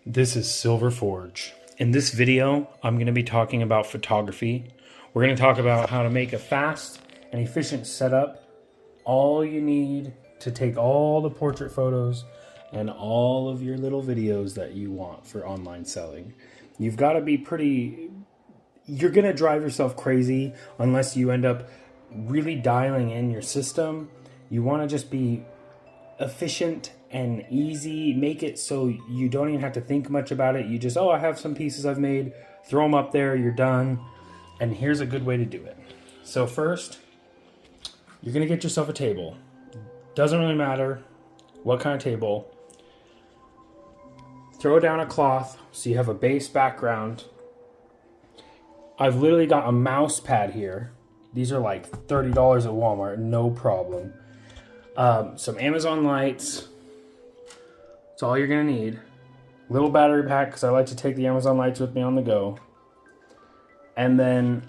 This is Silver Forge. In this video, I'm going to be talking about photography. We're going to talk about how to make a fast and efficient setup. All you need to take all the portrait photos and all of your little videos that you want for online selling. You've got to be you're going to drive yourself crazy unless you end up really dialing in your system. You want to just be efficient and easy. Make it so you don't even have to think much about it. You just, I have some pieces I've made, throw them up there, you're done. And here's a good way to do it. So first, you're gonna get yourself a table. Doesn't really matter what kind of table. Throw down a cloth so you have a base background. I've literally got a mouse pad here. These are like $30 at Walmart, no problem. Some Amazon lights. That's all you're gonna need. Little battery pack, because I like to take the Amazon lights with me on the go. And then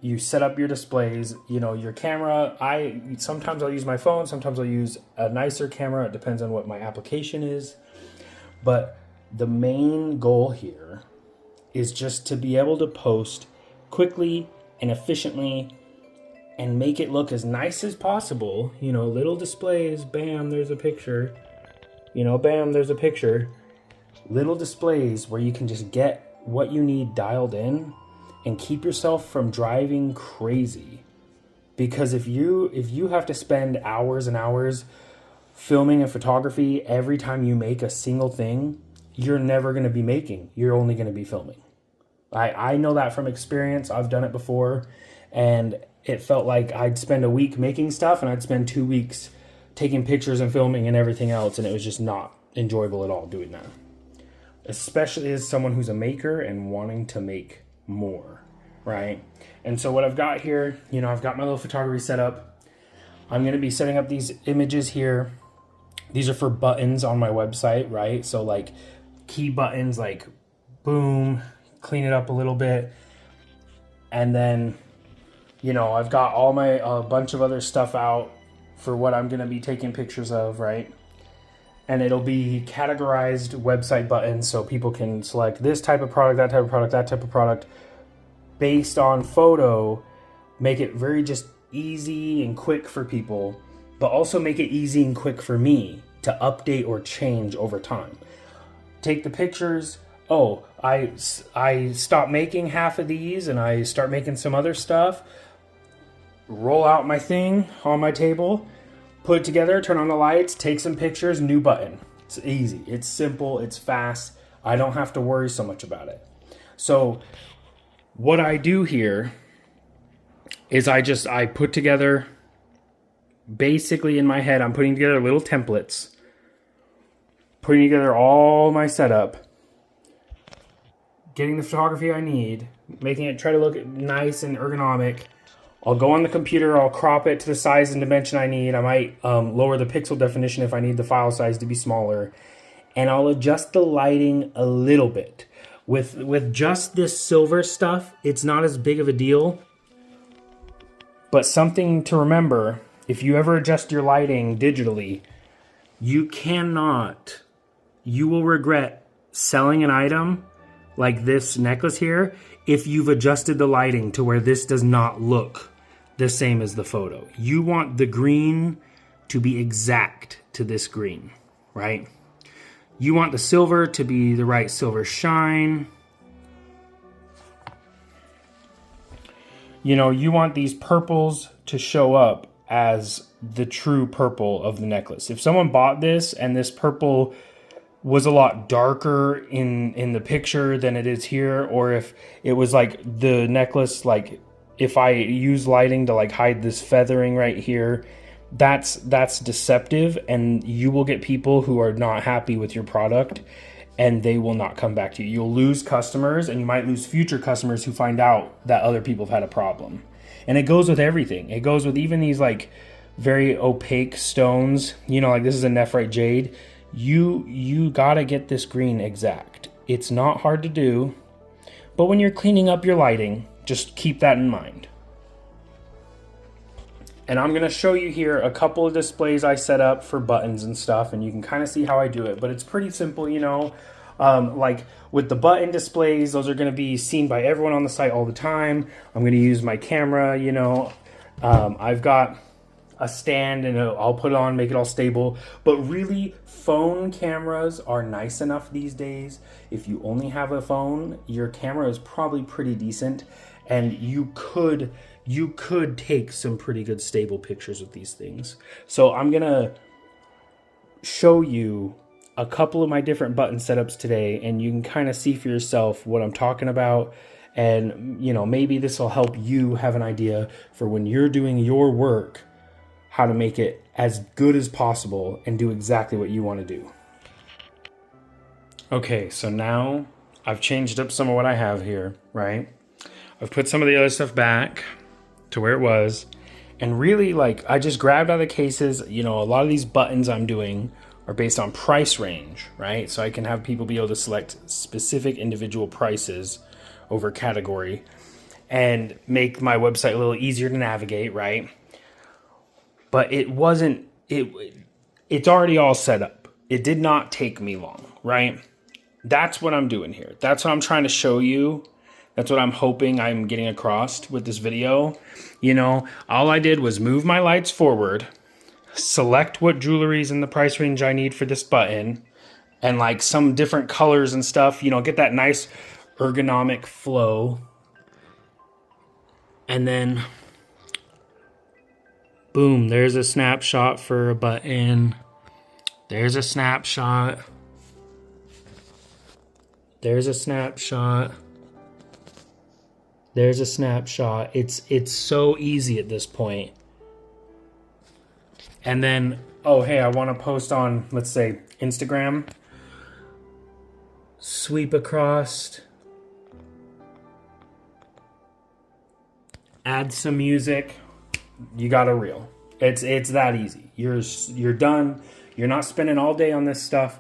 you set up your displays, your camera. Sometimes I'll use my phone, sometimes I'll use a nicer camera. It depends on what my application is. But the main goal here is just to be able to post quickly and efficiently and make it look as nice as possible. Little displays, bam, there's a picture. Bam, there's a picture. Little displays where you can just get what you need dialed in and keep yourself from driving crazy. Because if you have to spend hours and hours filming and photography every time you make a single thing, you're never going to be making. You're only going to be filming. I know that from experience. I've done it before, and it felt like I'd spend a week making stuff and I'd spend 2 weeks taking pictures and filming and everything else, and it was just not enjoyable at all doing that. Especially as someone who's a maker and wanting to make more, right? And so what I've got here, I've got my little photography set up. I'm going to be setting up these images here. These are for buttons on my website, right? So like key buttons, like boom, clean it up a little bit. And then, I've got all my a bunch of other stuff out for what I'm going to be taking pictures of, right? And it'll be categorized website buttons so people can select this type of product, that type of product, that type of product based on photo. Make it very just easy and quick for people, but also make it easy and quick for me to update or change over time. Take the pictures. I stop making half of these and I start making some other stuff. Roll out my thing on my table, put it together, turn on the lights, take some pictures, new button. It's easy, it's simple, it's fast. I don't have to worry so much about it. So what I do here is I put together, basically in my head, I'm putting together little templates, putting together all my setup, getting the photography I need, making it try to look nice and ergonomic. I'll go on the computer, I'll crop it to the size and dimension I need. I might lower the pixel definition if I need the file size to be smaller. And I'll adjust the lighting a little bit. With just this silver stuff, it's not as big of a deal. But something to remember, if you ever adjust your lighting digitally, you will regret selling an item like this necklace here if you've adjusted the lighting to where this does not look the same as the photo. You want the green to be exact to this green, right? You want the silver to be the right silver shine. You want these purples to show up as the true purple of the necklace. If someone bought this and this purple was a lot darker in the picture than it is here, or if it was like the necklace, like if I use lighting to like hide this feathering right here, that's deceptive, and you will get people who are not happy with your product and they will not come back to you. You'll lose customers, and you might lose future customers who find out that other people have had a problem. And it goes with everything. It goes with even these like very opaque stones, like this is a nephrite jade. You gotta get this green exact. It's not hard to do, but when you're cleaning up your lighting, just keep that in mind. And I'm going to show you here a couple of displays I set up for buttons and stuff, and you can kind of see how I do it. But it's pretty simple, you know. Like with the button displays, those are going to be seen by everyone on the site all the time. I'm going to use my camera, you know. I've got a stand and I'll put it on, make it all stable. But really, phone cameras are nice enough these days. If you only have a phone, your camera is probably pretty decent, and you could take some pretty good stable pictures with these things. So I'm gonna show you a couple of my different button setups today, and you can kind of see for yourself what I'm talking about. And you know, maybe this will help you have an idea for when you're doing your work, how to make it as good as possible and do exactly what you want to do. Okay, so now I've changed up some of what I have here, right? I've put some of the other stuff back to where it was, and really, like, I just grabbed out of the cases. You know, a lot of these buttons I'm doing are based on price range, right? So I can have people be able to select specific individual prices over category and make my website a little easier to navigate, right? But it wasn't, it's already all set up. It did not take me long, right? That's what I'm doing here. That's what I'm trying to show you. That's what I'm hoping I'm getting across with this video. You know, all I did was move my lights forward, select what jewelry's in the price range I need for this button, and like some different colors and stuff, you know, get that nice ergonomic flow. And then, boom, there's a snapshot for a button. There's a snapshot. There's a snapshot. There's a snapshot. It's so easy at this point. And then, oh, hey, I want to post on, let's say, Instagram. Sweep across. Add some music. You got a reel. It's that easy. You're done. You're not spending all day on this stuff.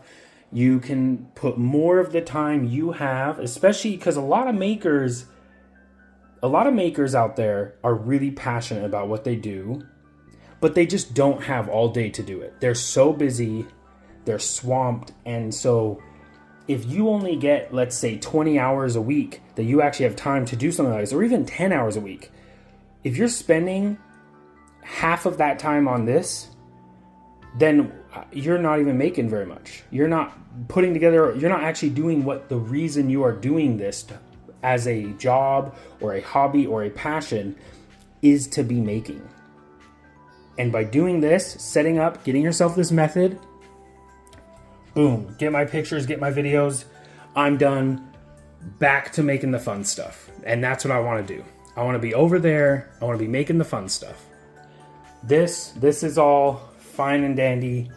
You can put more of the time you have, especially because a lot of makers out there are really passionate about what they do, but they just don't have all day to do it. They're so busy, they're swamped, and so if you only get, let's say, 20 hours a week that you actually have time to do something like this, or even 10 hours a week, if you're spending half of that time on this, then you're not even making very much. You're not putting together, you're not actually doing what the reason you are doing this as a job or a hobby or a passion is to be making. And by doing this, setting up, getting yourself this method, boom, get my pictures, get my videos, I'm done, back to making the fun stuff. And that's what I want to do. I want to be over there, I want to be making the fun stuff. This is all fine and dandy.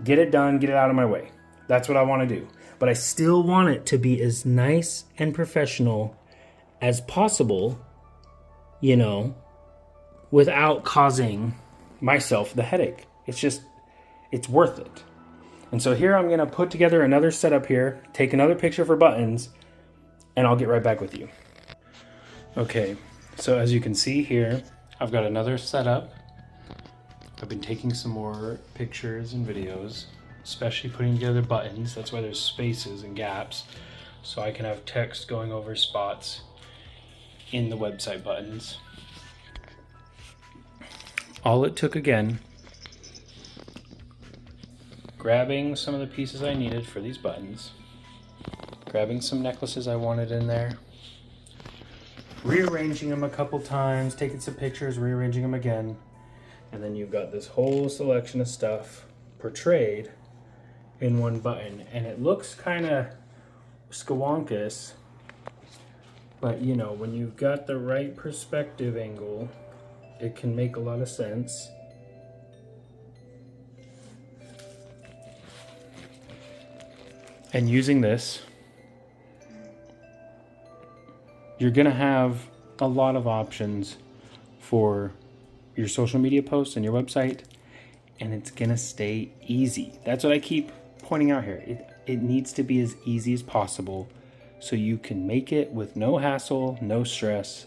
Get it done, get it out of my way. That's what I want to do. But I still want it to be as nice and professional as possible, you know, without causing myself the headache. It's worth it. And so here I'm going to put together another setup here, take another picture for buttons, and I'll get right back with you. Okay, so as you can see here, I've got another setup. I've been taking some more pictures and videos, especially putting together buttons. That's why there's spaces and gaps, so I can have text going over spots in the website buttons. All it took, again, grabbing some of the pieces I needed for these buttons, grabbing some necklaces I wanted in there, rearranging them a couple times, taking some pictures, rearranging them again, and then you've got this whole selection of stuff portrayed in one button. And it looks kind of skawonkus, but you know, when you've got the right perspective angle, it can make a lot of sense. And using this, you're gonna have a lot of options for your social media posts and your website, and it's gonna stay easy. That's what I keep pointing out here. It needs to be as easy as possible so you can make it with no hassle, no stress,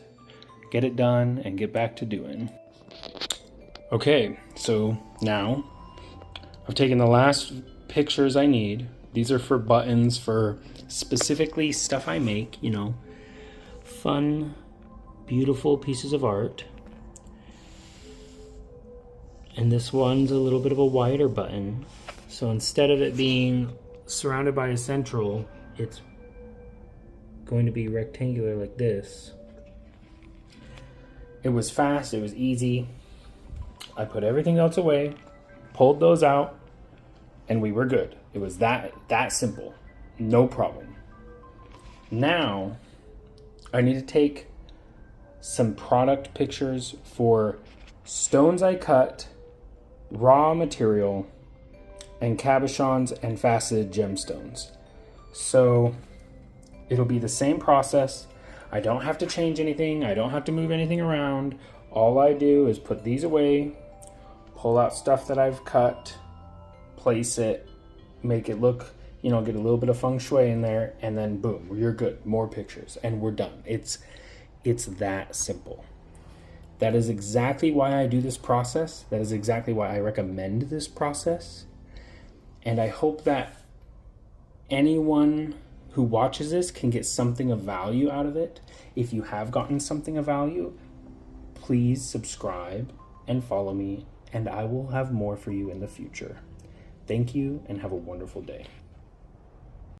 get it done, and get back to doing. Okay, so now I've taken the last pictures I need. These are for buttons for specifically stuff I make, you know, fun, beautiful pieces of art. And this one's a little bit of a wider button. So instead of it being surrounded by a central, it's going to be rectangular like this. It was fast, it was easy. I put everything else away, pulled those out, and we were good. It was that simple. No problem. Now, I need to take some product pictures for stones I cut, raw material, and cabochons and faceted gemstones. So it'll be the same process. I don't have to change anything. I don't have to move anything around. All I do is put these away, pull out stuff that I've cut, place it, make it look, you know, get a little bit of feng shui in there, and then boom, you're good. More pictures, and we're done. It's that simple. That is exactly why I do this process. That is exactly why I recommend this process. And I hope that anyone who watches this can get something of value out of it. If you have gotten something of value, please subscribe and follow me, and I will have more for you in the future. Thank you, and have a wonderful day.